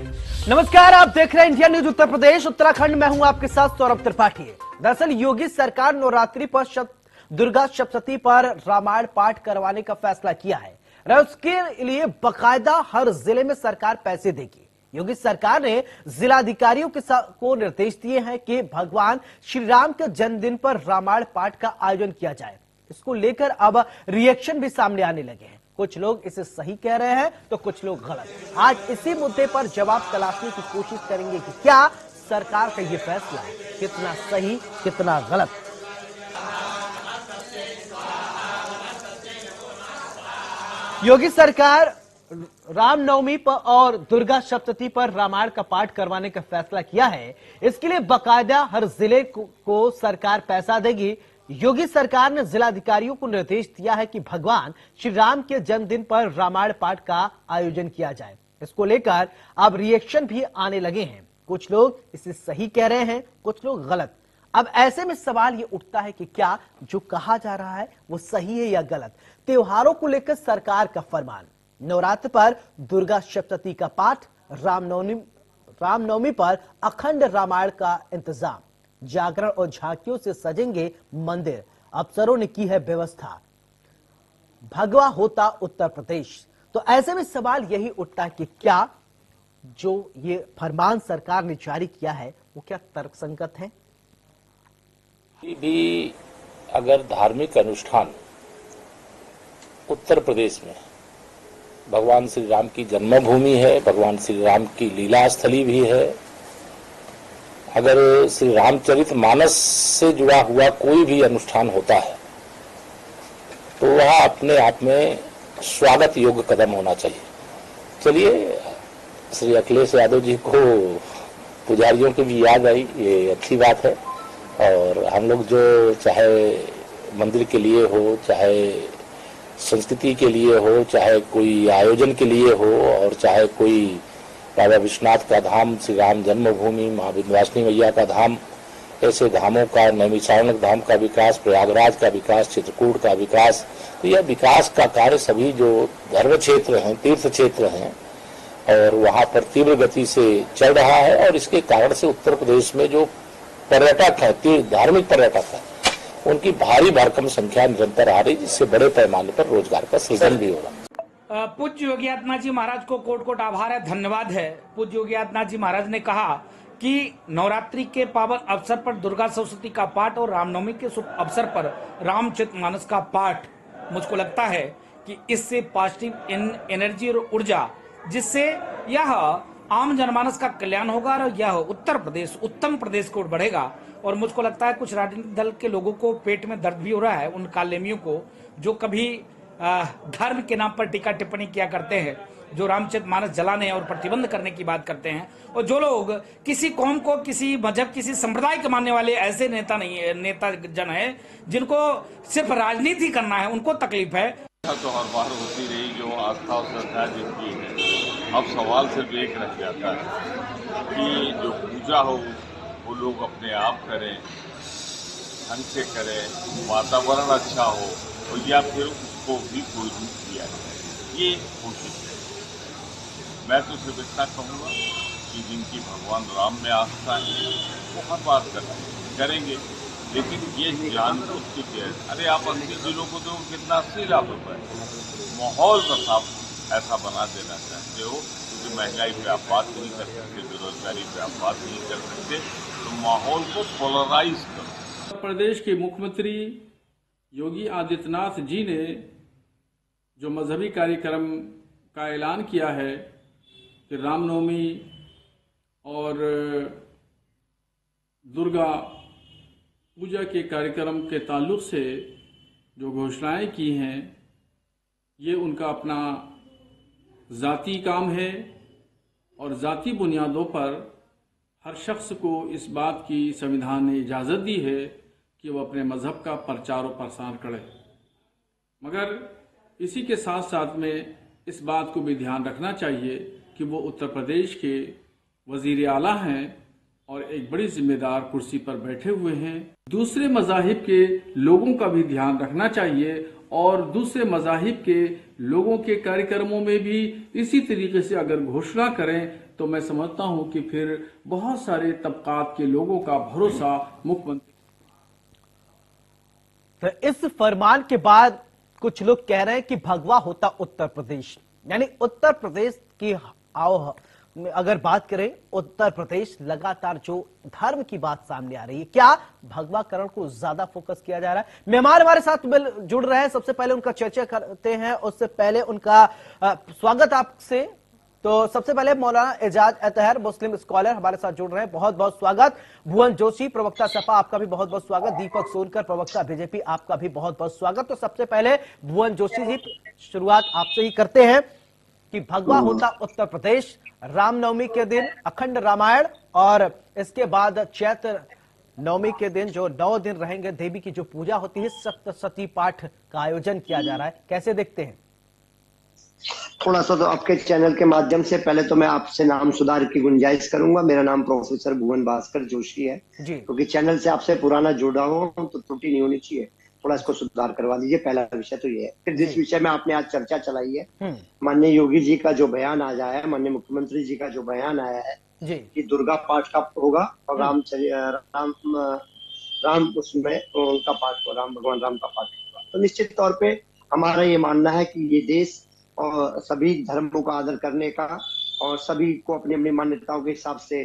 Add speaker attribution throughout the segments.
Speaker 1: नमस्कार, आप देख रहे हैं इंडिया न्यूज उत्तर प्रदेश उत्तराखंड। मैं हूं आपके साथ सौरभ त्रिपाठी। दरअसल योगी सरकार नवरात्रि पर दुर्गा सप्तशती पर रामायण पाठ करवाने का फैसला किया है। उसके लिए बकायदा हर जिले में सरकार पैसे देगी। योगी सरकार ने जिलाधिकारियों को निर्देश दिए हैं कि भगवान श्री राम के जन्मदिन पर रामायण पाठ का आयोजन किया जाए। इसको लेकर अब रिएक्शन भी सामने आने लगे हैं। कुछ लोग इसे सही कह रहे हैं तो कुछ लोग गलत। आज इसी मुद्दे पर जवाब तलाशने की कोशिश करेंगे कि क्या सरकार का ये फैसला कितना सही, कितना गलत। योगी सरकार रामनवमी पर और दुर्गा सप्तशती पर रामायण का पाठ करवाने का फैसला किया है। इसके लिए बाकायदा हर जिले को सरकार पैसा देगी। योगी सरकार ने जिलाधिकारियों को निर्देश दिया है कि भगवान श्री राम के जन्मदिन पर रामायण पाठ का आयोजन किया जाए। इसको लेकर अब रिएक्शन भी आने लगे हैं। कुछ लोग इसे सही कह रहे हैं, कुछ लोग गलत। अब ऐसे में सवाल ये उठता है कि क्या जो कहा जा रहा है वो सही है या गलत। त्योहारों को लेकर सरकार का फरमान, नवरात्र पर दुर्गा सप्तशती का पाठ, रामनवमी पर अखंड रामायण का इंतजाम, जागरण और झांकियों से सजेंगे मंदिर, अफसरों ने की है व्यवस्था, भगवा होता उत्तर प्रदेश। तो ऐसे में सवाल यही उठता है कि क्या जो ये फरमान सरकार ने जारी किया है वो क्या तर्कसंगत है।
Speaker 2: भी अगर धार्मिक अनुष्ठान उत्तर प्रदेश में भगवान श्री राम की जन्मभूमि है, भगवान श्री राम की लीला स्थली भी है, अगर श्री रामचरितमानस से जुड़ा हुआ कोई भी अनुष्ठान होता है तो वह अपने आप में स्वागत योग्य कदम होना चाहिए। चलिए, श्री अखिलेश यादव जी को पुजारियों की भी याद आई, ये अच्छी बात है। और हम लोग जो चाहे मंदिर के लिए हो, चाहे संस्कृति के लिए हो, चाहे कोई आयोजन के लिए हो, और चाहे कोई बाबा विश्वनाथ का धाम, श्री राम जन्मभूमि, माँ विंध्यवासिनी मैया का धाम, ऐसे धामों का, नैमिषारण्य धाम का विकास, प्रयागराज का विकास, चित्रकूट का विकास, तो यह विकास का कार्य सभी जो धर्म क्षेत्र हैं, तीर्थ क्षेत्र हैं, और वहाँ पर तीव्र गति से चल रहा है। और इसके कारण से उत्तर प्रदेश में जो पर्यटक है, धार्मिक पर्यटक है, उनकी भारी भरकम संख्या निरंतर आ रही, जिससे बड़े पैमाने पर रोजगार का सृजन भी होगा।
Speaker 3: पूज्य योगी आदित्यनाथ जी महाराज को कोट कोट आभार है, धन्यवाद है। पूज्य योगी आदित्यनाथ जी महाराज ने कहा कि नवरात्रि के पावन अवसर पर दुर्गा सप्तशती का पाठ और रामनवमी के शुभ अवसर पर रामचरितमानस का पाठ, मुझको लगता है कि इससे पॉजिटिव एनर्जी और ऊर्जा, जिससे यह आम जनमानस का कल्याण होगा और यह उत्तर प्रदेश उत्तम प्रदेश को बढ़ेगा। और मुझको लगता है कुछ राजनीतिक दल के लोगों को पेट में दर्द भी हो रहा है, उन कालेमियों को जो कभी धर्म के नाम पर टीका टिप्पणी किया करते हैं, जो रामचरितमानस जलाने और प्रतिबंध करने की बात करते हैं, और जो लोग किसी कौम को, किसी मजहब, किसी संप्रदाय के मानने वाले ऐसे नेता जन है जिनको सिर्फ राजनीति करना है, उनको तकलीफ है।
Speaker 4: तो हर बार होती रही, जो आस्था और श्रद्धा जिनकी है। अब सवाल सिर्फ एक रह जाता है कि जो पूजा हो वो लोग अपने आप करें, ढंग से करें, वातावरण अच्छा हो, और या फिर उसको भी कोई रूप दिया जाए, ये कोशिश है। मैं तो सिर्फ इतना कहूँगा कि जिनकी भगवान राम में आस्था है वो हर बात करेंगे, लेकिन ये जानबूझ के अरे आप 80 जिलों को तो कितना 80 लाख रुपए माहौल का ऐसा बना देना चाहते हो, क्योंकि महंगाई पे आप बात नहीं कर सकते, बेरोजगारी पे आप बात नहीं कर सकते, तो माहौल को पोलराइज करो।
Speaker 5: उत्तर प्रदेश के मुख्यमंत्री योगी आदित्यनाथ जी ने जो मजहबी कार्यक्रम का ऐलान किया है कि रामनवमी और दुर्गा पूजा के कार्यक्रम के ताल्लुक से जो घोषणाएं की हैं, ये उनका अपना ज़ाती काम है, और ज़ाती बुनियादों पर हर शख्स को इस बात की संविधान ने इजाज़त दी है कि वो अपने मज़हब का प्रचार और प्रसार करे। मगर इसी के साथ साथ में इस बात को भी ध्यान रखना चाहिए कि वो उत्तर प्रदेश के वज़ीर आला हैं और एक बड़ी जिम्मेदार कुर्सी पर बैठे हुए हैं। दूसरे मज़ाहिब के लोगों का भी ध्यान रखना चाहिए और दूसरे मज़ाहिब के लोगों के कार्यक्रमों में भी इसी तरीके से अगर घोषणा करें तो मैं समझता हूं कि फिर बहुत सारे तबकात के लोगों का भरोसा मुख्यमंत्री।
Speaker 1: तो इस फरमान के बाद कुछ लोग कह रहे हैं कि भगवा होता उत्तर प्रदेश, यानी उत्तर प्रदेश की आओ अगर बात करें, उत्तर प्रदेश लगातार जो धर्म की बात सामने आ रही है, क्या भगवाकरण को ज्यादा फोकस किया जा रहा है? मेहमान हमारे साथ जुड़ रहे हैं, सबसे पहले उनका चर्चा करते हैं, उससे पहले उनका स्वागत आपसे। तो सबसे पहले मौलाना एजाज अतहर मुस्लिम स्कॉलर हमारे साथ जुड़ रहे हैं, बहुत बहुत स्वागत। भुवन जोशी प्रवक्ता सपा, आपका भी बहुत बहुत स्वागत। दीपक सोनकर प्रवक्ता बीजेपी, आपका भी बहुत बहुत स्वागत। तो सबसे पहले भुवन जोशी जी, शुरुआत आपसे ही करते हैं कि भगवा होता उत्तर प्रदेश, रामनवमी के दिन अखंड रामायण और इसके बाद चैत्र नवमी के दिन जो 9 दिन रहेंगे देवी की जो पूजा होती है, सप्तशती पाठ का आयोजन किया जा रहा है, कैसे देखते हैं?
Speaker 6: थोड़ा सा तो आपके चैनल के माध्यम से पहले तो मैं आपसे नाम सुधार की गुंजाइश करूंगा। मेरा नाम प्रोफेसर भुवन भास्कर जोशी है, क्योंकि चैनल से आपसे पुराना जुड़ा हूं तो त्रुटि नहीं होनी चाहिए, थोड़ा इसको सुधार करवा दीजिए। पहला विषय तो ये है। फिर जिस विषय में आपने आज चर्चा चलाई है, माननीय योगी जी का जो बयान आया है, माननीय मुख्यमंत्री जी का जो बयान आया है कि दुर्गा पाठ का होगा और राम उसमें उनका पाठ, राम भगवान राम का पाठ होगा, तो निश्चित तौर पे हमारा ये मानना है कि ये देश और सभी धर्मों का आदर करने का और सभी को अपनी अपनी मान्यताओं के हिसाब से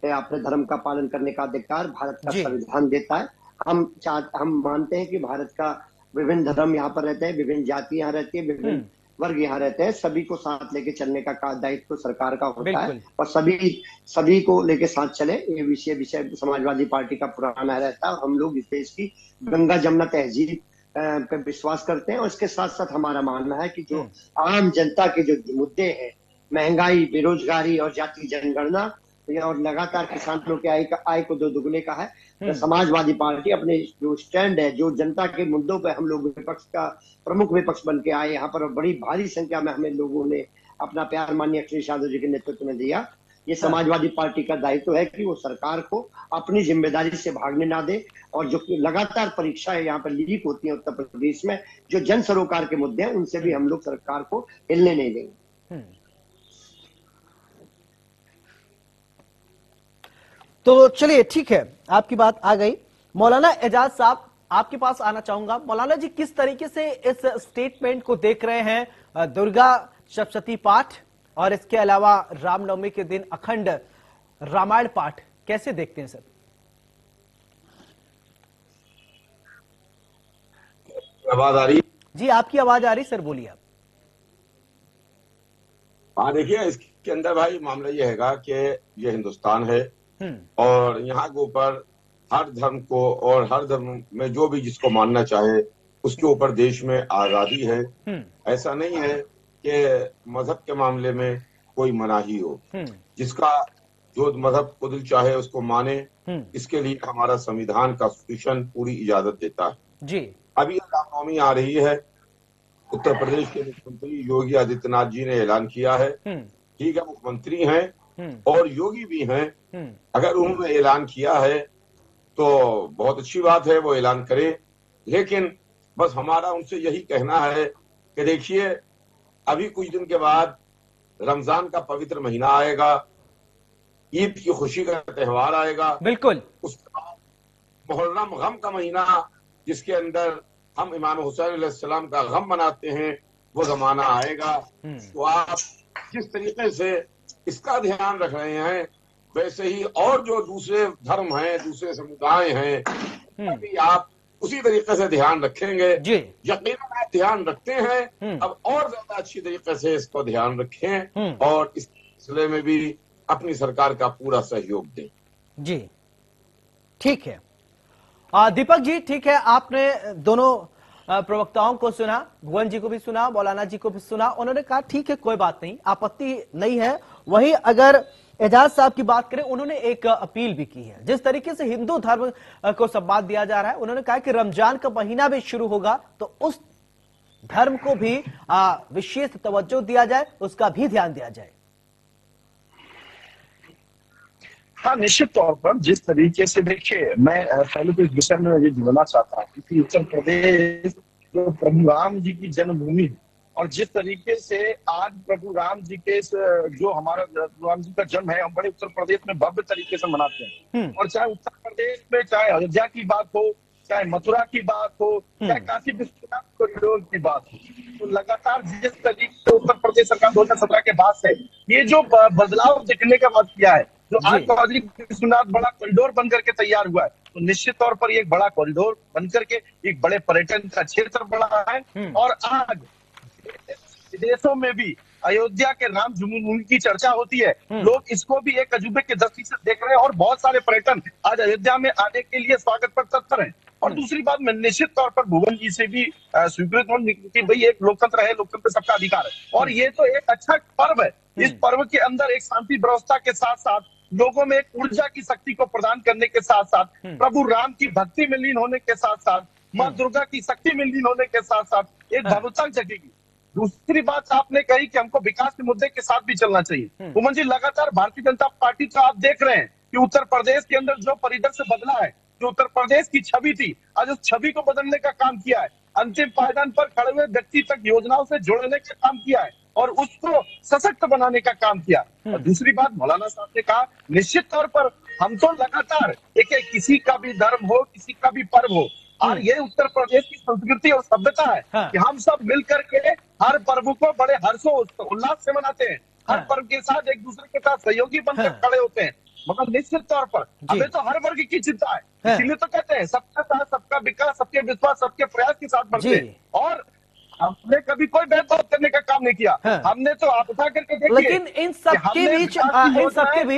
Speaker 6: अपने धर्म का पालन करने का अधिकार भारत का संविधान देता है। हम मानते हैं कि भारत का विभिन्न धर्म यहाँ पर रहते हैं, विभिन्न जाति यहाँ रहती है, विभिन्न वर्ग यहाँ रहते हैं, सभी को साथ लेके चलने का दायित्व तो सरकार का होता है और सभी को लेके साथ चले, ये विषय समाजवादी पार्टी का पुराना रहता है। हम लोग इस देश की गंगा जमुना तहजीब पे विश्वास करते हैं और इसके साथ साथ हमारा मानना है कि जो आम जनता के जो मुद्दे हैं, महंगाई, बेरोजगारी और जाति जनगणना और लगातार किसानों के आय को दोगुने का है, तो समाजवादी पार्टी अपने जो स्टैंड है, जो जनता के मुद्दों पे हम लोग विपक्ष का प्रमुख विपक्ष बन के आए, यहाँ पर बड़ी भारी संख्या में हमें लोगों ने अपना प्यार माननीय अखिलेश यादव जी के नेतृत्व में दिया। ये समाजवादी पार्टी का दायित्व है कि वो सरकार को अपनी जिम्मेदारी से भागने ना दे और जो लगातार परीक्षाएं यहाँ पर लीक होती हैं उत्तर प्रदेश में, जो जन सरोकार के मुद्दे हैं, उनसे भी हम लोग सरकार को हिलने नहीं देंगे।
Speaker 1: तो चलिए ठीक है, आपकी बात आ गई। मौलाना एजाज साहब, आपके पास आना चाहूंगा। मौलाना जी, किस तरीके से इस स्टेटमेंट को देख रहे हैं? दुर्गा सप्तशती पाठ और इसके अलावा रामनवमी के दिन अखंड रामायण पाठ कैसे देखते हैं सर?
Speaker 7: आवाज आ रही?
Speaker 1: जी, आपकी आवाज आ रही सर, बोलिए आप।
Speaker 7: हाँ, देखिए, इसके अंदर भाई मामला ये हैगा कि ये हिंदुस्तान है और यहाँ के ऊपर हर धर्म को और हर धर्म में जो भी जिसको मानना चाहे उसके ऊपर देश में आजादी है। ऐसा नहीं है कि मजहब के मामले में कोई मनाही हो। जिसका जो मजहब को दिल चाहे उसको माने, इसके लिए हमारा संविधान कॉन्स्टिट्यूशन पूरी इजाजत देता है जी। अभी रामनवमी आ रही है, उत्तर प्रदेश के मुख्यमंत्री योगी आदित्यनाथ जी ने ऐलान किया है। ठीक है, मुख्यमंत्री हैं और योगी भी हैं, अगर उन्होंने ऐलान किया है तो बहुत अच्छी बात है, वो ऐलान करें। लेकिन बस हमारा उनसे यही कहना है कि देखिए, अभी कुछ दिन के बाद रमजान का पवित्र महीना आएगा, ईद की खुशी का त्योहार आएगा, बिल्कुल, उसके बाद मुहर्रम गम का महीना, जिसके अंदर हम इमाम हुसैन अलैहिस्सलाम का गम मनाते हैं, वो जमाना आएगा। तो आप जिस तरीके से इसका ध्यान रख रहे हैं, वैसे ही और जो दूसरे धर्म हैं, दूसरे समुदाय हैं, अभी आप उसी तरीके से ध्यान रखेंगे। यकीनन आप ध्यान रखते हैं, अब और ज्यादा अच्छी तरीके से इसको ध्यान रखें और इस सिलसिले में भी अपनी सरकार का पूरा सहयोग दें। जी
Speaker 1: ठीक है। दीपक जी, ठीक है, आपने दोनों प्रवक्ताओं को सुना, भुवन जी को भी सुना, मौलाना जी को भी सुना। उन्होंने कहा ठीक है, कोई बात नहीं, आपत्ति नहीं है। वहीं अगर एजाज साहब की बात करें, उन्होंने एक अपील भी की है। जिस तरीके से हिंदू धर्म को सम्मान दिया जा रहा है, उन्होंने कहा कि रमजान का महीना भी शुरू होगा तो उस धर्म को भी विशेष तवज्जो दिया जाए, उसका भी ध्यान दिया जाए।
Speaker 8: हाँ, निश्चित तौर पर जिस तरीके से देखिए, मैं पहले तो इस विषय में ये जोड़ना चाहता हूँ कि उत्तर प्रदेश जो प्रभु राम जी की जन्मभूमि है और जिस तरीके से आज प्रभु राम जी के जो हमारा राम जी का जन्म है, हम बड़े उत्तर प्रदेश में भव्य तरीके से मनाते हैं। और चाहे उत्तर प्रदेश में चाहे अयोध्या की बात हो, चाहे मथुरा की बात हो, चाहे काशी विश्वनाथ कॉरिडोर की बात हो, तो लगातार जिस तरीके से उत्तर प्रदेश सरकार 2017 के बाद से ये जो बदलाव देखने का मत किया है, जो आज काशी विश्वनाथ बड़ा कॉरिडोर बन करके तैयार हुआ है, तो निश्चित तौर पर ये एक बड़ा कॉरिडोर बन करके एक बड़े पर्यटन का क्षेत्र बना है। और आज विदेशों में भी अयोध्या के राम जन्मभूमि की चर्चा होती है, लोग इसको भी एक अजूबे की दृष्टि से देख रहे हैं और बहुत सारे पर्यटन आज अयोध्या में आने के लिए स्वागत पर तत्पर हैं। और दूसरी बात, मैं निश्चित तौर पर भुवन जी से भी स्वीकृत हूँ कि भाई एक लोकतंत्र है, लोकतंत्र सबका अधिकार है और ये तो एक अच्छा पर्व है। इस पर्व के अंदर एक शांति व्यवस्था के साथ साथ लोगों में एक ऊर्जा की शक्ति को प्रदान करने के साथ साथ प्रभु राम की भक्ति में लीन होने के साथ साथ माँ दुर्गा की शक्ति में लीन होने के साथ साथ एक भव्यता जगेगी। दूसरी बात आपने कही कि हमको विकास के मुद्दे के साथ भी चलना चाहिए। उमन जी, लगातार भारतीय जनता पार्टी का आप देख रहे हैं कि उत्तर प्रदेश के अंदर जो परिदृश्य बदला है, जो उत्तर प्रदेश की छवि थी, आज उस छवि को बदलने का काम किया है। अंतिम पायदान पर खड़े हुए व्यक्ति तक योजनाओं से जोड़ने का काम किया है और उसको सशक्त बनाने का काम किया। और दूसरी बात, मौलाना साहब ने कहा, निश्चित तौर पर हम तो लगातार किसी का भी धर्म हो, किसी का भी पर्व हो, और ये उत्तर प्रदेश की संस्कृति और सभ्यता है कि हम सब मिल करके हर पर्व को बड़े हर्षोल्लास से मनाते हैं। हर पर्व के साथ एक दूसरे के साथ सहयोगी बनकर खड़े होते हैं। मगर निश्चित तौर पर हमें तो हर वर्ग की चिंता है, इसीलिए तो कहते हैं सबका साथ, सबका विकास, सबके विश्वास, सबके प्रयास के साथ बढ़ते हैं। और हमने कभी कोई भेदभाव करने का काम नहीं किया। हमने तो आप उठा करके देखिए।
Speaker 1: लेकिन इन सबके बीच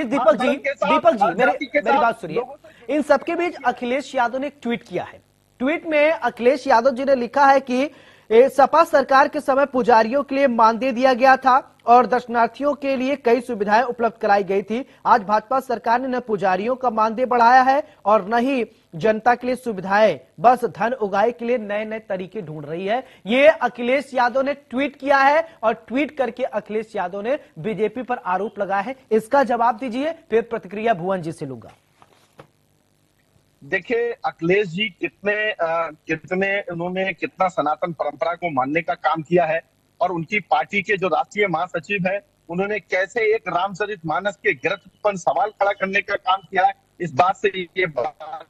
Speaker 1: दीपक जी मेरी बात सुनिए। इन सबके बीच अखिलेश यादव ने एक ट्वीट किया है। ट्वीट में अखिलेश यादव जी ने लिखा है कि सपा सरकार के समय पुजारियों के लिए मानदेय दिया गया था और दर्शनार्थियों के लिए कई सुविधाएं उपलब्ध कराई गई थी। आज भाजपा सरकार ने न पुजारियों का मानदेय बढ़ाया है और न ही जनता के लिए सुविधाएं, बस धन उगाए के लिए नए नए तरीके ढूंढ रही है। ये अखिलेश यादव ने ट्वीट किया है और ट्वीट करके अखिलेश यादव ने बीजेपी पर आरोप लगाया है। इसका जवाब दीजिए, फिर प्रतिक्रिया भुवन जी से लूंगा।
Speaker 8: देखिए, अखिलेश जी उन्होंने कितना सनातन परंपरा को मानने का काम किया है और उनकी पार्टी के जो राष्ट्रीय महासचिव है, उन्होंने कैसे एक रामचरितमानस के गिरफ्त पर सवाल खड़ा करने का काम किया है, इस बात से ये बात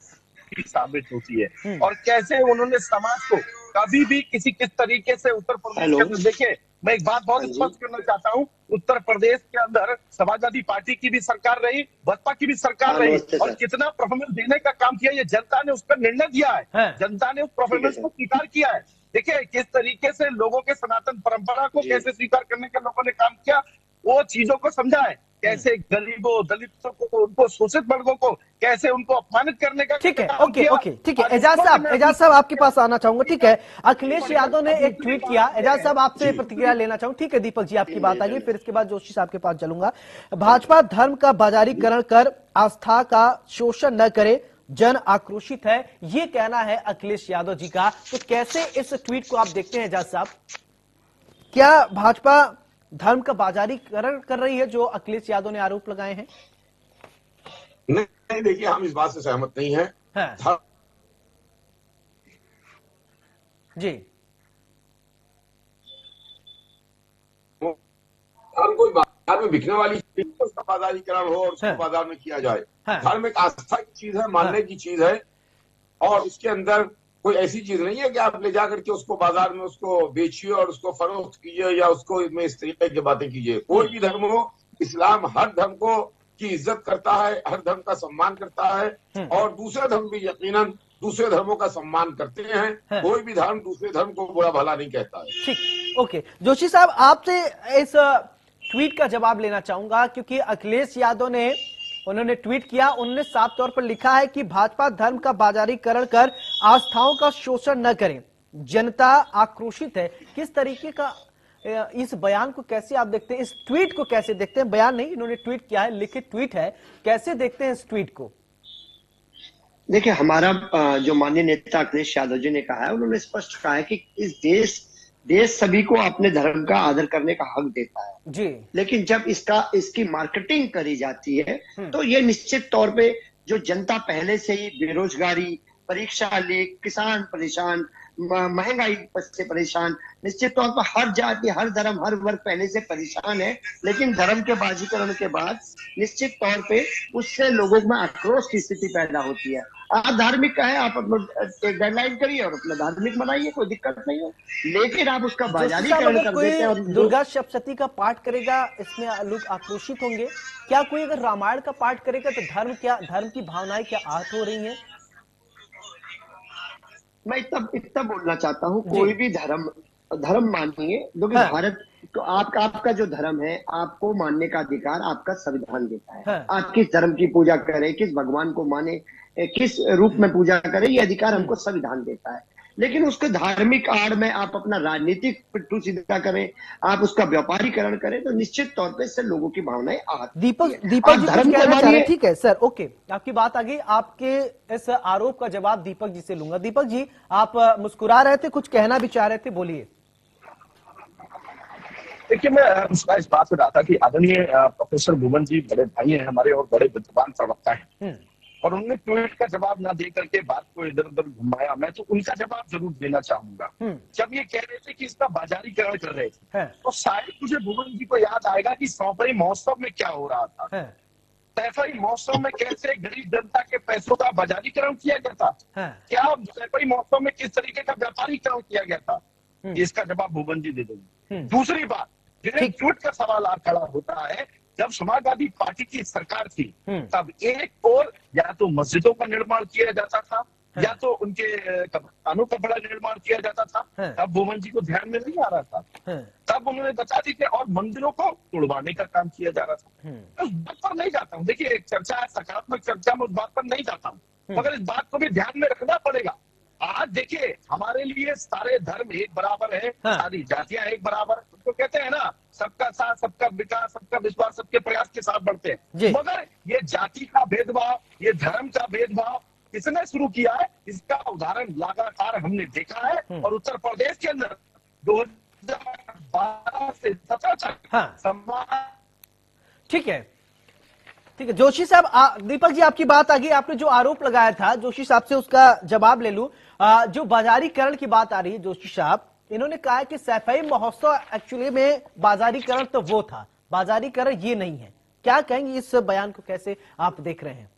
Speaker 8: साबित होती है। और कैसे उन्होंने समाज को कभी भी किस तरीके से उत्तर प्रदेश के अंदर, देखिए मैं एक बात बहुत स्पष्ट करना चाहता हूँ, उत्तर प्रदेश के अंदर समाजवादी पार्टी की भी सरकार रही, बसपा की भी सरकार रही और कितना परफॉर्मेंस देने का काम किया, ये जनता ने उस पर निर्णय दिया है। जनता ने उस परफॉर्मेंस को स्वीकार किया है। देखिए किस तरीके से लोगों के सनातन परंपरा को कैसे स्वीकार करने के लोगों ने काम किया, वो चीजों को समझा है। कैसे गरीबों, दलितों को, उनको शोषित वर्गों को कैसे उनको अपमानित करने का।
Speaker 1: ठीक है, ओके ठीक है। एजाज साहब आपके पास आना चाहूंगा। ठीक है, अखिलेश यादव ने एक ट्वीट किया। एजाज साहब आपसे प्रतिक्रिया लेना चाहूंगा। ठीक है, दीपक जी आपकी बात आ गई, फिर इसके बाद जोशी साहब के पास चलूंगा। भाजपा धर्म का बाजारीकरण कर आस्था का शोषण न करे, जन आक्रोशित है, ये कहना है अखिलेश यादव जी का। तो कैसे इस ट्वीट को आप देखते हैं एजाज साहब? क्या भाजपा धर्म का बाजारीकरण कर रही है, जो अखिलेश यादव ने आरोप लगाए हैं?
Speaker 7: नहीं, देखिए हम इस बात से सहमत नहीं है।
Speaker 1: जी,
Speaker 7: धर्म कोई बाजार में बिकने वाली चीज, उसका बाजारीकरण हो और उसको बाजार में किया जाए। धर्म एक आस्था की चीज है, मानने की चीज है और उसके अंदर कोई ऐसी चीज नहीं है कि आप ले जाकर के उसको बाजार में उसको बेचिए और उसको फरोख्त कीजिए या उसको में इस तरीके की बातें कीजिए। कोई भी धर्म हो, इस्लाम हर धर्म को की इज्जत करता है, हर धर्म का सम्मान करता है और दूसरे धर्म भी यकीनन दूसरे धर्मों का सम्मान करते हैं। कोई भी धर्म दूसरे धर्म को बुरा भला नहीं कहता है।
Speaker 1: ठीक, ओके। जोशी साहब आपसे इस ट्वीट का जवाब लेना चाहूंगा, क्योंकि अखिलेश यादव ने उन्होंने ट्वीट किया, उन्होंने साफ तौर पर लिखा है कि भाजपा धर्म का बाजारीकरण कर आस्थाओं का शोषण न करें, जनता आक्रोशित है। किस तरीके का इस बयान को कैसे आप देखते हैं, इस ट्वीट को कैसे देखते हैं? बयान नहीं, इन्होंने ट्वीट किया है, लिखित ट्वीट है, कैसे देखते हैं इस ट्वीट को?
Speaker 6: देखिए, हमारा जो माननीय नेता अखिलेश यादव जी ने कहा है, उन्होंने स्पष्ट कहा है कि इस देश सभी को अपने धर्म का आदर करने का हक देता है
Speaker 1: जी,
Speaker 6: लेकिन जब इसकी मार्केटिंग करी जाती है तो ये निश्चित तौर पे जो जनता पहले से ही बेरोजगारी परीक्षा लीक, किसान परेशान, महंगाई से परेशान, निश्चित तौर पर हर जाति, हर धर्म, हर वर्ग पहले से परेशान है। लेकिन धर्म के बाजीकरण के बाद निश्चित तौर पे उससे लोगों में आक्रोश की स्थिति पैदा होती है। आप धार्मिक का है, आप अपना गाइडलाइन करिए और अपना धार्मिक मनाइए, कोई दिक्कत नहीं है, लेकिन आप उसका बाजारीकरण कर देते हैं। और
Speaker 1: दुर्गा सप्तशती का पाठ करेगा, इसमें लोग आक्रोशित होंगे। क्या कोई अगर रामायण का पाठ करेगा तो धर्म की भावनाएं क्या आहत हो रही हैं?
Speaker 6: मैं इतना बोलना चाहता हूँ, कोई भी धर्म मानिए, क्योंकि भारत तो आपका जो धर्म है, आपको मानने का अधिकार आपका संविधान देता है। आप किस धर्म की पूजा करें, किस भगवान को माने, किस रूप में पूजा करें, ये अधिकार हमको संविधान देता है। लेकिन उसके धार्मिक आड़ में आप अपना राजनीतिक पिट्ठू सीधा करें, आप उसका व्यापारीकरण करें, तो निश्चित तौर पे इससे लोगों की भावनाएं आती है।
Speaker 1: दीपक जी कुछ कहना चाह रहे हैं? ठीक है सर, ओके, आपकी बात आ गई। आपके इस आरोप का जवाब दीपक जी से लूंगा। दीपक जी, आप मुस्कुरा रहे थे, कुछ कहना भी चाह रहे थे, बोलिए।
Speaker 8: देखिए, मैं इस बात में रहा था कि आदरणीय प्रोफेसर भुवन जी बड़े भाई हैं हमारे और बड़े विद्वान प्रवक्ता हैं, और उन्होंने ट्वीट का जवाब ना दे करके बात को इधर उधर घुमाया। मैं तो उनका जवाब जरूर देना चाहूंगा। जब ये कह रहे थे कि इसका बाजारीकरण कर रहे थे, तो शायद मुझे भुवन जी को याद आएगा कि सैफई महोत्सव में क्या हो रहा था। सैफई महोत्सव में कैसे गरीब जनता के पैसों का बाजारीकरण किया गया था, क्या सैफई महोत्सव में किस तरीके का व्यापारीकरण किया गया था, इसका जवाब भुवन जी दे देंगे। दूसरी बात, जिन्हें ट्वीट का सवाल खड़ा होता है, जब समाजवादी पार्टी की सरकार थी तब एक और या तो मस्जिदों का निर्माण किया जाता था, या तो उनके कब्रिस्तानों का बड़ा निर्माण किया जाता था, तब भुवन जी को ध्यान में नहीं आ रहा था, तब उन्होंने बता दी थी, और मंदिरों को तोड़वाने का काम किया जा रहा था। उस बात पर नहीं जाता हूँ, देखिए एक चर्चा है, सकारात्मक चर्चा में उस बात पर नहीं जाता हूँ, मगर इस बात को भी ध्यान में रखना पड़ेगा। आज देखिए, हमारे लिए सारे धर्म एक बराबर है, सारी जातियां एक बराबर, तो कहते हैं ना, सबका साथ, सबका विकास, सबका विश्वास, सबके प्रयास के साथ बढ़ते हैं। मगर ये जाति का भेदभाव, ये धर्म का भेदभाव किसने शुरू किया है, इसका उदाहरण लगातार हमने देखा है। और उत्तर प्रदेश के अंदर 2012 से 17 तक
Speaker 1: ठीक है, ठीक है। जोशी साहब, दीपक जी आपकी बात आ गई। आपने जो आरोप लगाया था, जोशी साहब से उसका जवाब ले लूं। जो बाजारीकरण की बात आ रही है, जोशी साहब इन्होंने कहा है कि सैफई महोत्सव एक्चुअली में बाजारीकरण तो वो था, बाजारीकरण ये नहीं है। क्या कहेंगे इस बयान को, कैसे आप देख रहे हैं?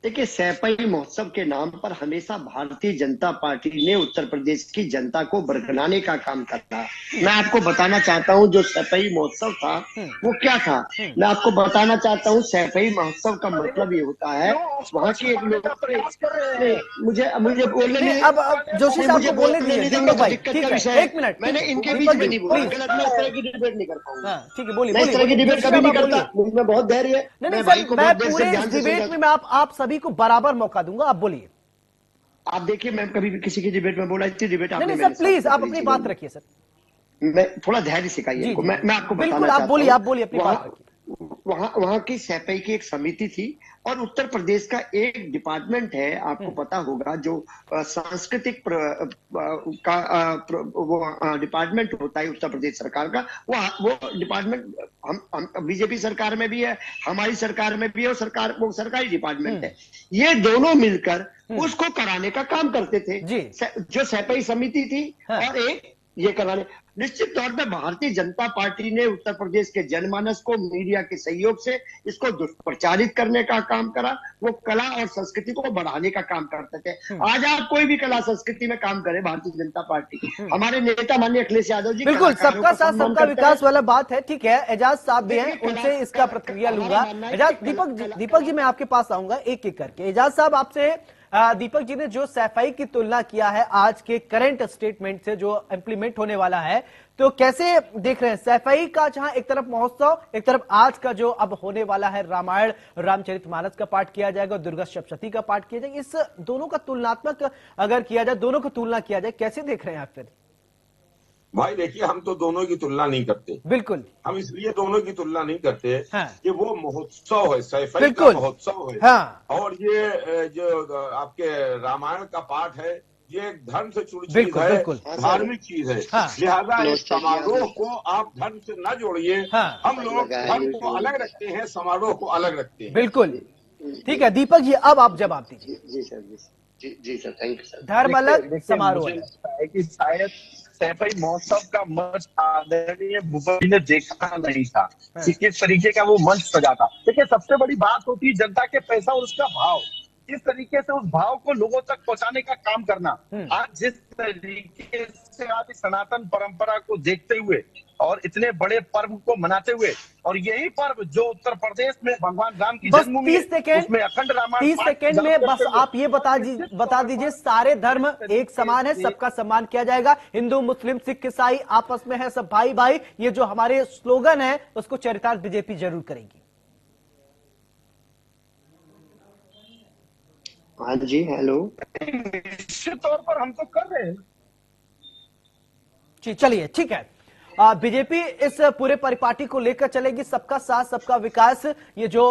Speaker 6: देखिए, सैफई महोत्सव के नाम पर हमेशा भारतीय जनता पार्टी ने उत्तर प्रदेश की जनता को बरगलाने का काम करता है। मैं आपको बताना चाहता हूं, जो सैफई महोत्सव था वो क्या था। मैं आपको बताना चाहता हूं, सैफई महोत्सव का मतलब ये होता है, वहाँ की एक लोग मुझे बोलने नहीं,
Speaker 1: अब जोशी साहब को बोलने दीजिए। दीपक भाई, ठीक है, एक मिनट,
Speaker 6: मैंने इनके बीच में नहीं बोला, गलत, मैं इस तरह की डिबेट नहीं कर पाऊंगा।
Speaker 1: ठीक है, बोलिए।
Speaker 6: मैं इस तरह की डिबेट कभी नहीं करता, मुझमें बहुत धैर्य है।
Speaker 1: नहीं, मैं पूरे डिबेट में आप सभी को बराबर मौका दूंगा, आप बोलिए।
Speaker 6: आप देखिए, मैं कभी भी किसी की डिबेट में बोला, इतनी डिबेट आपने
Speaker 1: नहीं सर, प्लीज आप अपनी बात रखिए सर।
Speaker 6: मैं थोड़ा धैर्य सिखाइए, मैं आपको
Speaker 1: बिल्कुल, आप बोलिए अपनी बात रखिए।
Speaker 6: वहां की सैफई की एक समिति थी, और उत्तर प्रदेश का एक डिपार्टमेंट है, आपको पता होगा, जो सांस्कृतिक वो डिपार्टमेंट होता है उत्तर प्रदेश सरकार का। वो डिपार्टमेंट हम बीजेपी सरकार में भी है, हमारी सरकार में भी है, और वो सरकारी डिपार्टमेंट है। ये दोनों मिलकर उसको कराने का काम करते थे, जो सैफई समिति थी और एक ये कराने। निश्चित तौर पे भारतीय जनता पार्टी ने उत्तर प्रदेश के जनमानस को मीडिया के सहयोग से इसको दुष्प्रचारित करने का काम करा। वो कला और संस्कृति को बढ़ाने का काम करते थे। आज आप कोई भी कला संस्कृति में काम करे, भारतीय जनता पार्टी, हमारे नेता माननीय अखिलेश यादव जी,
Speaker 1: बिल्कुल सबका साथ सबका विकास वाला बात है। ठीक है, एजाज साहब भी हैं, उनसे इसका प्रतिक्रिया लूंगा। एजाज, दीपक जी मैं आपके पास आऊंगा एक एक करके। एजाज साहब, आपसे दीपक जी ने जो सैफई की तुलना किया है आज के करंट स्टेटमेंट से जो इंप्लीमेंट होने वाला है, तो कैसे देख रहे हैं सैफई का, जहां एक तरफ महोत्सव, एक तरफ आज का जो अब होने वाला है रामायण रामचरितमानस का पाठ किया जाएगा, दुर्गा सप्तशती का पाठ किया जाएगा, इस दोनों का तुलनात्मक अगर किया जाए, दोनों को तुलना किया जाए, कैसे देख रहे हैं आप? फिर
Speaker 7: भाई देखिए, हम तो दोनों की तुलना नहीं करते।
Speaker 1: बिल्कुल,
Speaker 7: हम इसलिए दोनों की तुलना नहीं करते कि वो महोत्सव है, सैफई का महोत्सव है, और ये जो आपके रामायण का पाठ है, ये एक धर्म से जुड़ी चीज है, धार्मिक चीज है। लिहाजा इस समारोह को आप धर्म से न जोड़िए। हम लोग धर्म को अलग रखते हैं, समारोह को अलग रखते हैं।
Speaker 1: बिल्कुल ठीक है। दीपक जी, अब आप जवाब दीजिए।
Speaker 6: जी सर, जी जी सर, थैंक यू सर।
Speaker 1: धर्म अलग,
Speaker 8: देखिए,
Speaker 1: समारोह
Speaker 8: मुझे
Speaker 1: अलग।
Speaker 8: लगता है कि शायद सैफई महोत्सव का मंच आदरणीय भूपेश जी ने देखा नहीं था कि किस तरीके का वो मंच सजा था। देखिए, सबसे बड़ी बात होती है जनता के पैसा और उसका भाव, किस तरीके से उस भाव को लोगों तक पहुंचाने का काम करना। आज जिस तरीके से आप इस सनातन परंपरा को देखते हुए और इतने बड़े पर्व को मनाते हुए, और यही पर्व जो उत्तर प्रदेश में भगवान राम की
Speaker 1: बस
Speaker 8: जन्मभूमि
Speaker 1: 30
Speaker 8: है,
Speaker 1: सेकेंड,
Speaker 8: उसमें अखंड रामायण
Speaker 1: 30
Speaker 8: पाठ
Speaker 1: सेकेंड
Speaker 8: जाप
Speaker 1: में बस
Speaker 8: करते हुए,
Speaker 1: आप ये बता दीजिए सारे धर्म एक समान है, सबका सम्मान किया जाएगा, हिंदू मुस्लिम सिख ईसाई आपस में है सब भाई भाई, ये जो हमारे स्लोगन है उसको चरितार्थ बीजेपी जरूर करेगी।
Speaker 6: हाँ जी, हेलो।
Speaker 8: निश्चित तौर पर हम तो कर रहे हैं।
Speaker 1: जी चलिए, ठीक है। बीजेपी इस पूरे परिपाटी को लेकर चलेगी, सबका साथ सबका विकास, ये जो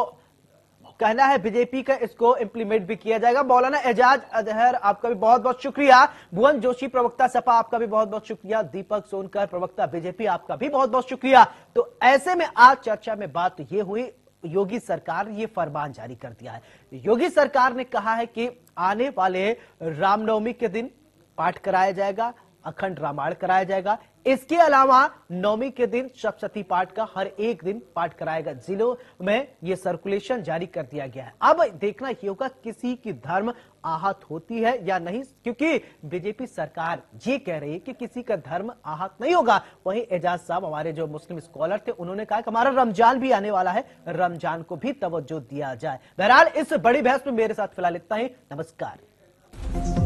Speaker 1: कहना है बीजेपी का, इसको इंप्लीमेंट भी किया जाएगा। मौलाना एजाज अजहर आपका भी बहुत बहुत शुक्रिया, भुवन जोशी प्रवक्ता सपा आपका भी बहुत बहुत शुक्रिया, दीपक सोनकर प्रवक्ता बीजेपी आपका भी बहुत बहुत शुक्रिया। तो ऐसे में आज चर्चा में बात ये हुई, योगी सरकार ने ये फरमान जारी कर दिया है। योगी सरकार ने कहा है कि आने वाले रामनवमी के दिन पाठ कराया जाएगा, अखंड रामायण कराया जाएगा, इसके अलावा नवमी के दिन सप्तशती पाठ का हर एक दिन पाठ कराएगा। जिलों में यह सर्कुलेशन जारी कर दिया गया है। अब देखना ये होगा किसी की धर्म आहत होती है या नहीं, क्योंकि बीजेपी सरकार ये कह रही है कि किसी का धर्म आहत नहीं होगा। वहीं एजाज साहब हमारे जो मुस्लिम स्कॉलर थे, उन्होंने कहा कि हमारा रमजान भी आने वाला है, रमजान को भी तवज्जो दिया जाए। बहरहाल इस बड़ी बहस में मेरे साथ फिलहाल इतना ही। नमस्कार।